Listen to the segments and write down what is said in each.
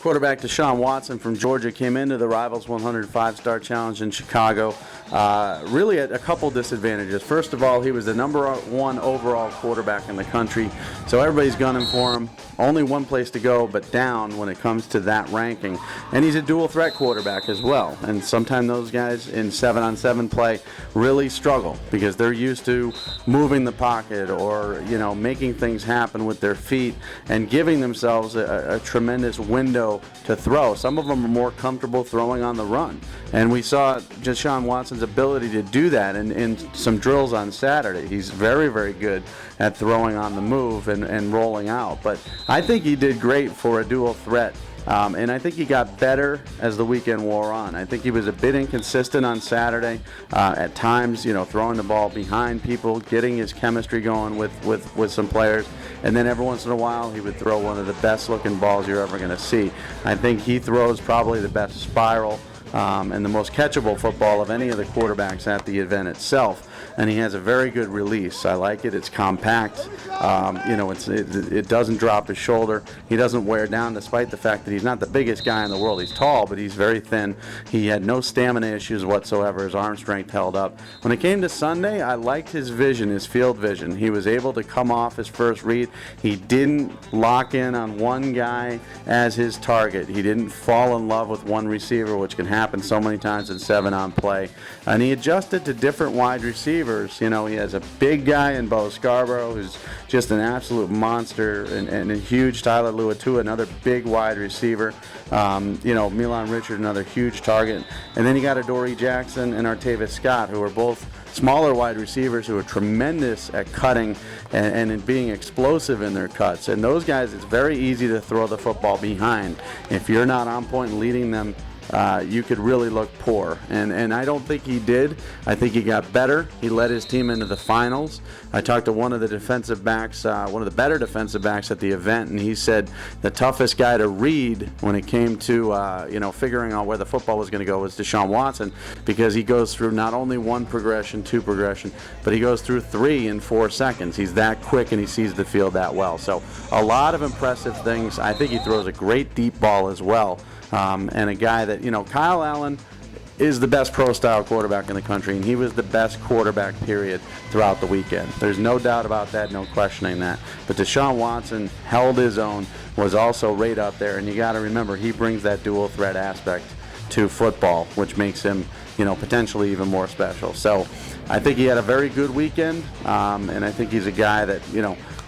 Quarterback Deshaun Watson from Georgia came into the Rivals 100 5-Star Challenge in Chicago. Really at a couple disadvantages. First of all, he was the #1 overall quarterback in the country, so everybody's gunning for him. Only one place to go but down when it comes to that ranking. And he's a dual threat quarterback as well. And sometimes those guys in 7-on-7 play really struggle because they're used to moving the pocket or, making things happen with their feet and giving themselves a tremendous window to throw. Some of them are more comfortable throwing on the run. And we saw Deshaun Watson's ability to do that in some drills on Saturday. He's very, very good at throwing on the move and rolling out. But I think he did great for a dual threat. And I think he got better as the weekend wore on. I think he was a bit inconsistent on Saturday. At times, throwing the ball behind people, getting his chemistry going with some players. And then every once in a while, he would throw one of the best-looking balls you're ever going to see. I think he throws probably the best spiral and the most catchable football of any of the quarterbacks at the event itself. And he has a very good release. I like it. It's compact. It doesn't drop his shoulder. He doesn't wear down, despite the fact that he's not the biggest guy in the world. He's tall, but he's very thin. He had no stamina issues whatsoever. His arm strength held up. When it came to Sunday, I liked his vision, his field vision. He was able to come off his first read. He didn't lock in on one guy as his target. He didn't fall in love with one receiver, which can happen so many times in 7-on play. And he adjusted to different wide receivers. He has a big guy in Bo Scarborough who's just an absolute monster, and a huge Tyler Luatua, another big wide receiver. Milan Richard, another huge target. And then you got Adoree Jackson and Artavis Scott, who are both smaller wide receivers who are tremendous at cutting and in being explosive in their cuts. And those guys, it's very easy to throw the football behind. If you're not on point and leading them, you could really look poor. And I don't think he did. I think he got better. He led his team into the finals. I talked to one of the defensive backs, one of the better defensive backs at the event, and he said the toughest guy to read when it came to figuring out where the football was going to go was Deshaun Watson, because he goes through not only one progression, two progression, but he goes through 3 in 4 seconds. He's that quick and he sees the field that well. So a lot of impressive things. I think he throws a great deep ball as well. And a guy that, Kyle Allen is the best pro-style quarterback in the country, and he was the best quarterback, period, throughout the weekend. There's no doubt about that, no questioning that. But Deshaun Watson held his own, was also right up there, and you got to remember, he brings that dual threat aspect to football, which makes him, potentially even more special. So I think he had a very good weekend, and I think he's a guy that,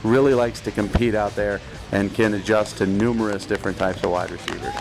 really likes to compete out there and can adjust to numerous different types of wide receivers.